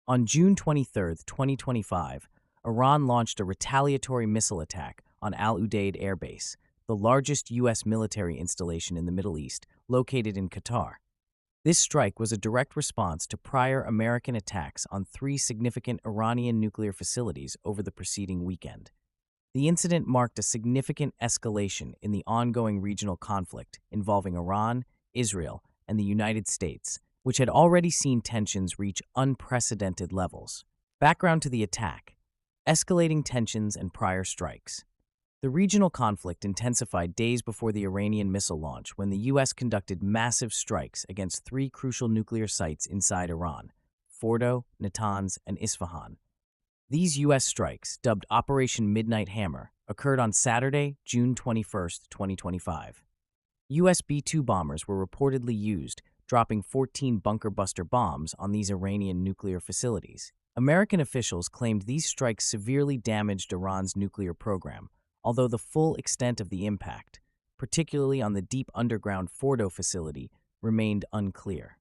On June 23, 2025, Iran launched a retaliatory missile attack on Udeid Air Base, the largest U.S. military installation in the Middle East, located in Qatar. This strike was a direct response to prior American attacks on three significant Iranian nuclear facilities over the preceding weekend. The incident marked a significant escalation in the ongoing regional conflict involving Iran, Israel, and the United States, which had already seen tensions reach unprecedented levels. Background to the attack: escalating tensions and prior strikes. The regional conflict intensified days before the Iranian missile launch when the U.S. conducted massive strikes against three crucial nuclear sites inside Iran: Fordo, Natanz, and Isfahan. These U.S. strikes, dubbed Operation Midnight Hammer, occurred on Saturday, June 21, 2025. U.S. B-2 bombers were reportedly used, dropping 14 bunker-buster bombs on these Iranian nuclear facilities. American officials claimed these strikes severely damaged Iran's nuclear program, although the full extent of the impact, particularly on the deep underground Fordo facility, remained unclear.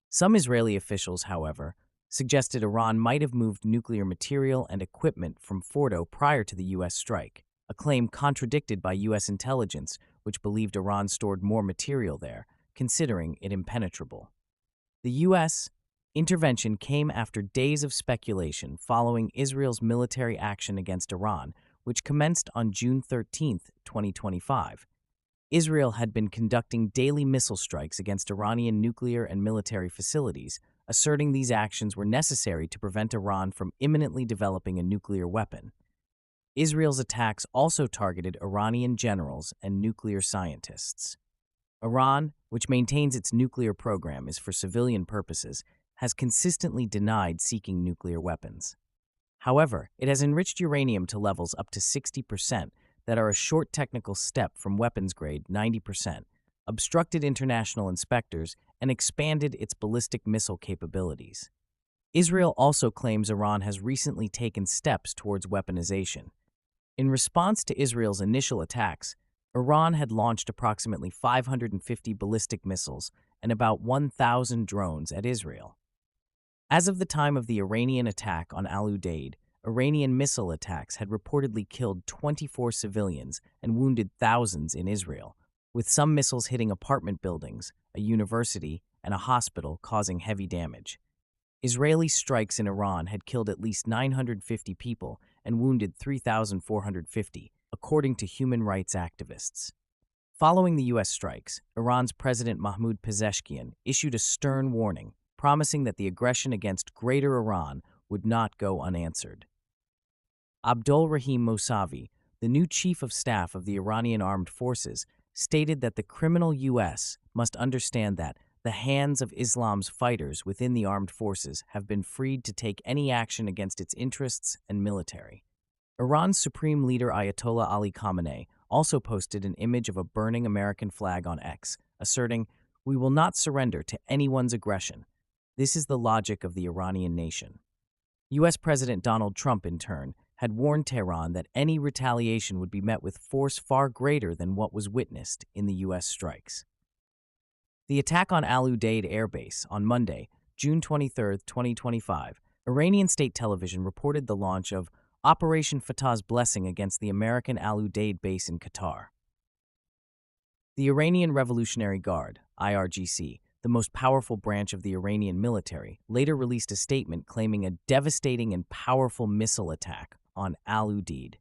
Some Israeli officials, however, suggested Iran might have moved nuclear material and equipment from Fordo prior to the U.S. strike, a claim contradicted by U.S. intelligence, which believed Iran stored more material there, considering it impenetrable. The U.S. intervention came after days of speculation following Israel's military action against Iran, which commenced on June 13, 2025. Israel had been conducting daily missile strikes against Iranian nuclear and military facilities, asserting these actions were necessary to prevent Iran from imminently developing a nuclear weapon. Israel's attacks also targeted Iranian generals and nuclear scientists. Iran, which maintains its nuclear program is for civilian purposes, has consistently denied seeking nuclear weapons. However, it has enriched uranium to levels up to 60% that are a short technical step from weapons-grade 90%, obstructed international inspectors, and expanded its ballistic missile capabilities. Israel also claims Iran has recently taken steps towards weaponization. In response to Israel's initial attacks, Iran had launched approximately 550 ballistic missiles and about 1,000 drones at Israel. As of the time of the Iranian attack on Al-Udeid, Iranian missile attacks had reportedly killed 24 civilians and wounded thousands in Israel, with some missiles hitting apartment buildings, a university, and a hospital, causing heavy damage. Israeli strikes in Iran had killed at least 950 people and wounded 3,450, according to human rights activists. Following the U.S. strikes, Iran's President Mahmoud Pezeshkian issued a stern warning, promising that the aggression against Greater Iran would not go unanswered. Abdul Rahim Mousavi, the new chief of staff of the Iranian armed forces, stated that the criminal U.S. must understand that the hands of Islam's fighters within the armed forces have been freed to take any action against its interests and military. Iran's supreme leader Ayatollah Ali Khamenei also posted an image of a burning American flag on X, asserting, "We will not surrender to anyone's aggression. This is the logic of the Iranian nation." U.S. President Donald Trump, in turn, had warned Tehran that any retaliation would be met with force far greater than what was witnessed in the U.S. strikes. The attack on Al-Udeid Air Base on Monday, June 23, 2025, Iranian state television reported the launch of Operation Fatah's blessing against the American Al-Udeid base in Qatar. The Iranian Revolutionary Guard, IRGC, the most powerful branch of the Iranian military, later released a statement claiming a devastating and powerful missile attack on Al-Udeid,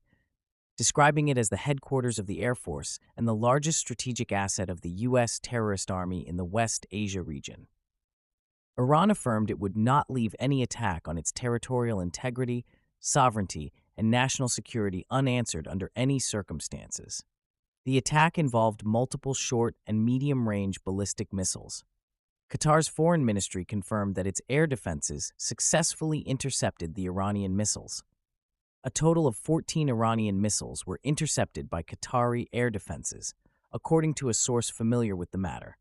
describing it as the headquarters of the Air Force and the largest strategic asset of the U.S. terrorist army in the West Asia region. Iran affirmed it would not leave any attack on its territorial integrity, sovereignty, and national security unanswered under any circumstances. The attack involved multiple short and medium-range ballistic missiles. Qatar's foreign ministry confirmed that its air defenses successfully intercepted the Iranian missiles. A total of 14 Iranian missiles were intercepted by Qatari air defenses, according to a source familiar with the matter.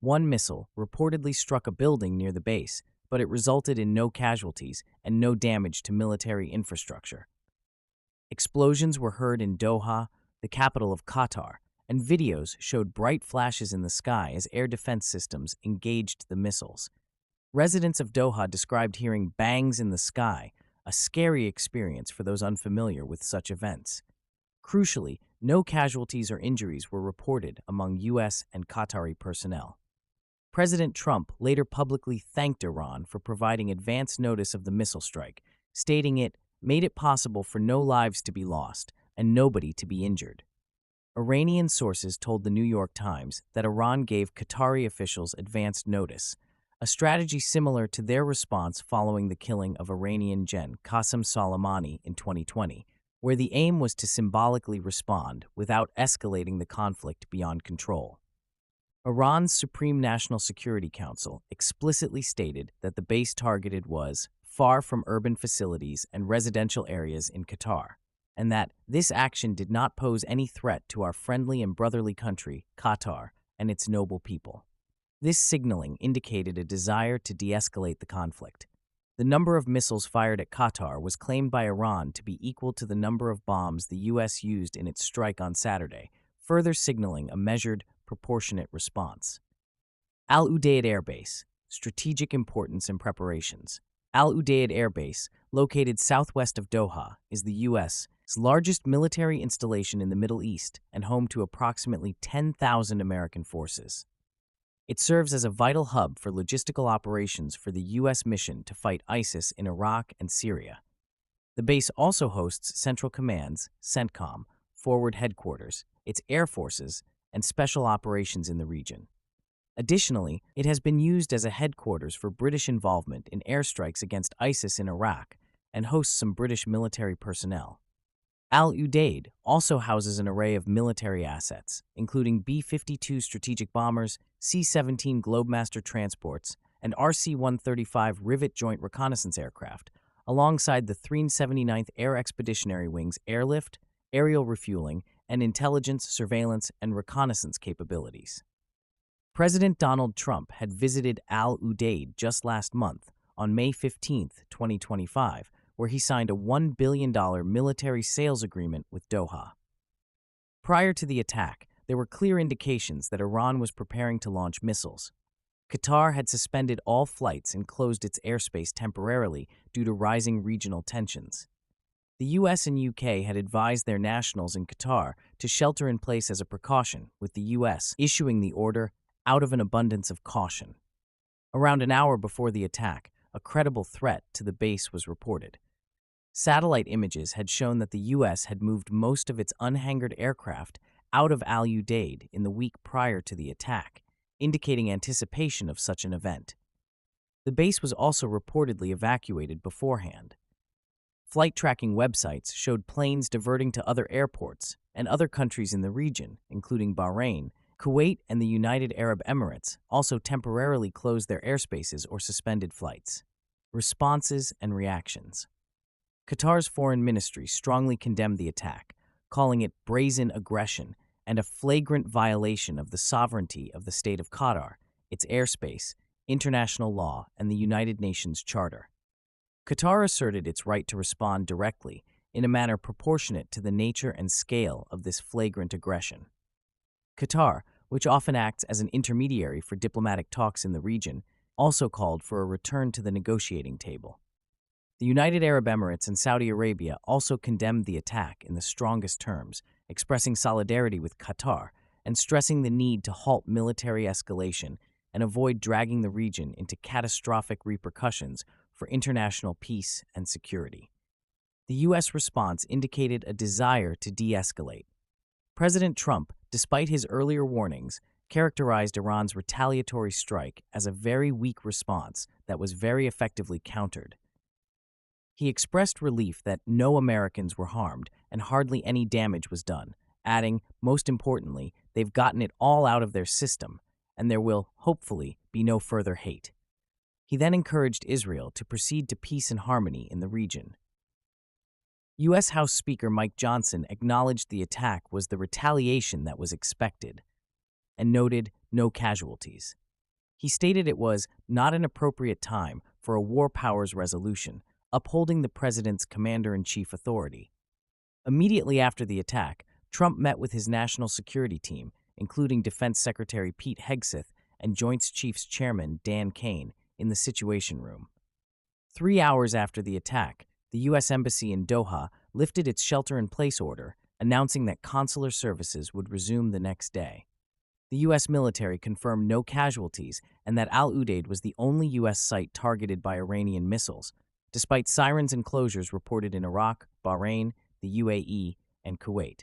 One missile reportedly struck a building near the base, but it resulted in no casualties and no damage to military infrastructure. Explosions were heard in Doha, the capital of Qatar, and videos showed bright flashes in the sky as air defense systems engaged the missiles. Residents of Doha described hearing bangs in the sky, a scary experience for those unfamiliar with such events. Crucially, no casualties or injuries were reported among U.S. and Qatari personnel. President Trump later publicly thanked Iran for providing advance notice of the missile strike, stating it made it possible for no lives to be lost and nobody to be injured. Iranian sources told the New York Times that Iran gave Qatari officials advance notice, a strategy similar to their response following the killing of Iranian Gen Qasem Soleimani in 2020, where the aim was to symbolically respond without escalating the conflict beyond control. Iran's Supreme National Security Council explicitly stated that the base targeted was far from urban facilities and residential areas in Qatar, and that this action did not pose any threat to our friendly and brotherly country, Qatar, and its noble people. This signaling indicated a desire to de-escalate the conflict. The number of missiles fired at Qatar was claimed by Iran to be equal to the number of bombs the U.S. used in its strike on Saturday, further signaling a measured, proportionate response. Al Udeid Air Base, strategic importance and preparations. Al Udeid Air Base, located southwest of Doha, is the U.S.'s largest military installation in the Middle East and home to approximately 10,000 American forces. It serves as a vital hub for logistical operations for the U.S. mission to fight ISIS in Iraq and Syria. The base also hosts Central Command's, CENTCOM, Forward Headquarters, its air forces, and special operations in the region. Additionally, it has been used as a headquarters for British involvement in airstrikes against ISIS in Iraq and hosts some British military personnel. Al Udeid also houses an array of military assets, including B-52 strategic bombers, C-17 Globemaster transports, and RC-135 Rivet Joint Reconnaissance aircraft, alongside the 379th Air Expeditionary Wing's airlift, aerial refueling, and intelligence, surveillance, and reconnaissance capabilities. President Donald Trump had visited Al Udeid just last month, on May 15, 2025, where he signed a $1 billion military sales agreement with Doha. Prior to the attack, there were clear indications that Iran was preparing to launch missiles. Qatar had suspended all flights and closed its airspace temporarily due to rising regional tensions. The US and UK had advised their nationals in Qatar to shelter in place as a precaution, with the US issuing the order out of an abundance of caution. Around an hour before the attack, a credible threat to the base was reported. Satellite images had shown that the U.S. had moved most of its unhangared aircraft out of Al Udeid in the week prior to the attack, indicating anticipation of such an event. The base was also reportedly evacuated beforehand. Flight tracking websites showed planes diverting to other airports, and other countries in the region, including Bahrain, Kuwait, and the United Arab Emirates, also temporarily closed their airspaces or suspended flights. Responses and reactions. Qatar's foreign ministry strongly condemned the attack, calling it brazen aggression and a flagrant violation of the sovereignty of the state of Qatar, its airspace, international law, and the United Nations Charter. Qatar asserted its right to respond directly in a manner proportionate to the nature and scale of this flagrant aggression. Qatar, which often acts as an intermediary for diplomatic talks in the region, also called for a return to the negotiating table. The United Arab Emirates and Saudi Arabia also condemned the attack in the strongest terms, expressing solidarity with Qatar and stressing the need to halt military escalation and avoid dragging the region into catastrophic repercussions for international peace and security. The U.S. response indicated a desire to de-escalate. President Trump, despite his earlier warnings, characterized Iran's retaliatory strike as a very weak response that was very effectively countered. He expressed relief that no Americans were harmed and hardly any damage was done, adding, most importantly, they've gotten it all out of their system, and there will, hopefully, be no further hate. He then encouraged Israel to proceed to peace and harmony in the region. U.S. House Speaker Mike Johnson acknowledged the attack was the retaliation that was expected, and noted no casualties. He stated it was not an appropriate time for a war powers resolution, upholding the president's commander-in-chief authority. Immediately after the attack, Trump met with his national security team, including Defense Secretary Pete Hegseth and Joint Chiefs Chairman Dan Kane, in the Situation Room. 3 hours after the attack, the U.S. Embassy in Doha lifted its shelter-in-place order, announcing that consular services would resume the next day. The U.S. military confirmed no casualties and that Al Udeid was the only U.S. site targeted by Iranian missiles, despite sirens and closures reported in Iraq, Bahrain, the UAE, and Kuwait.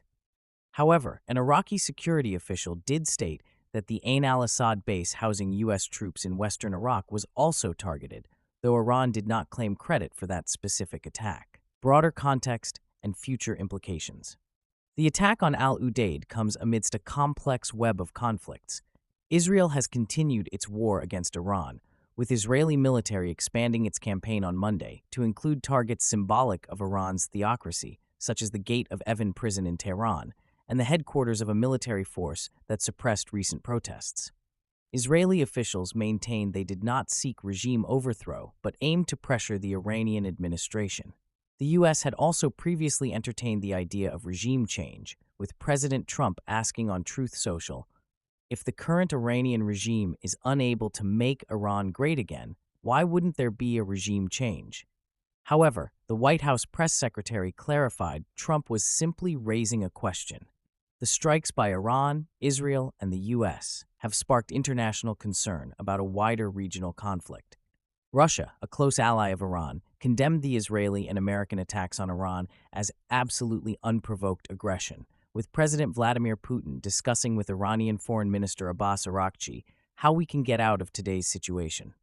However, an Iraqi security official did state that the Ain al-Assad base housing U.S. troops in western Iraq was also targeted, though Iran did not claim credit for that specific attack. Broader context and future implications. The attack on Al Udeid comes amidst a complex web of conflicts. Israel has continued its war against Iran, with Israeli military expanding its campaign on Monday to include targets symbolic of Iran's theocracy, such as the Gate of Evin prison in Tehran, and the headquarters of a military force that suppressed recent protests. Israeli officials maintained they did not seek regime overthrow, but aimed to pressure the Iranian administration. The U.S. had also previously entertained the idea of regime change, with President Trump asking on Truth Social, "If the current Iranian regime is unable to make Iran great again, why wouldn't there be a regime change?" However, the White House press secretary clarified Trump was simply raising a question. The strikes by Iran, Israel, and the U.S. have sparked international concern about a wider regional conflict. Russia, a close ally of Iran, condemned the Israeli and American attacks on Iran as absolutely unprovoked aggression, with President Vladimir Putin discussing with Iranian Foreign Minister Abbas Araghchi how we can get out of today's situation.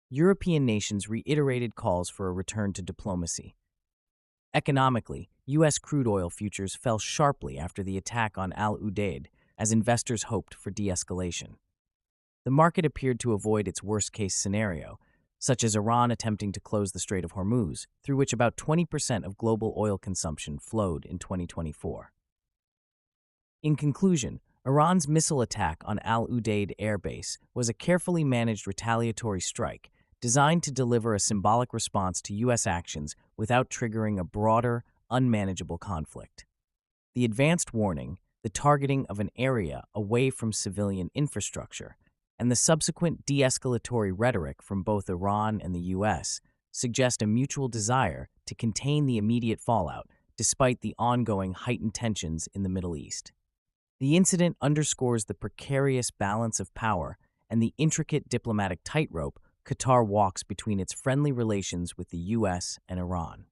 European nations reiterated calls for a return to diplomacy. Economically, U.S. crude oil futures fell sharply after the attack on Al Udeid, as investors hoped for de-escalation. The market appeared to avoid its worst-case scenario, such as Iran attempting to close the Strait of Hormuz, through which about 20% of global oil consumption flowed in 2024. In conclusion, Iran's missile attack on Al Udeid Air Base was a carefully managed retaliatory strike designed to deliver a symbolic response to U.S. actions without triggering a broader, unmanageable conflict. The advanced warning, the targeting of an area away from civilian infrastructure, and the subsequent de-escalatory rhetoric from both Iran and the U.S. suggest a mutual desire to contain the immediate fallout despite the ongoing heightened tensions in the Middle East. The incident underscores the precarious balance of power and the intricate diplomatic tightrope Qatar walks between its friendly relations with the U.S. and Iran.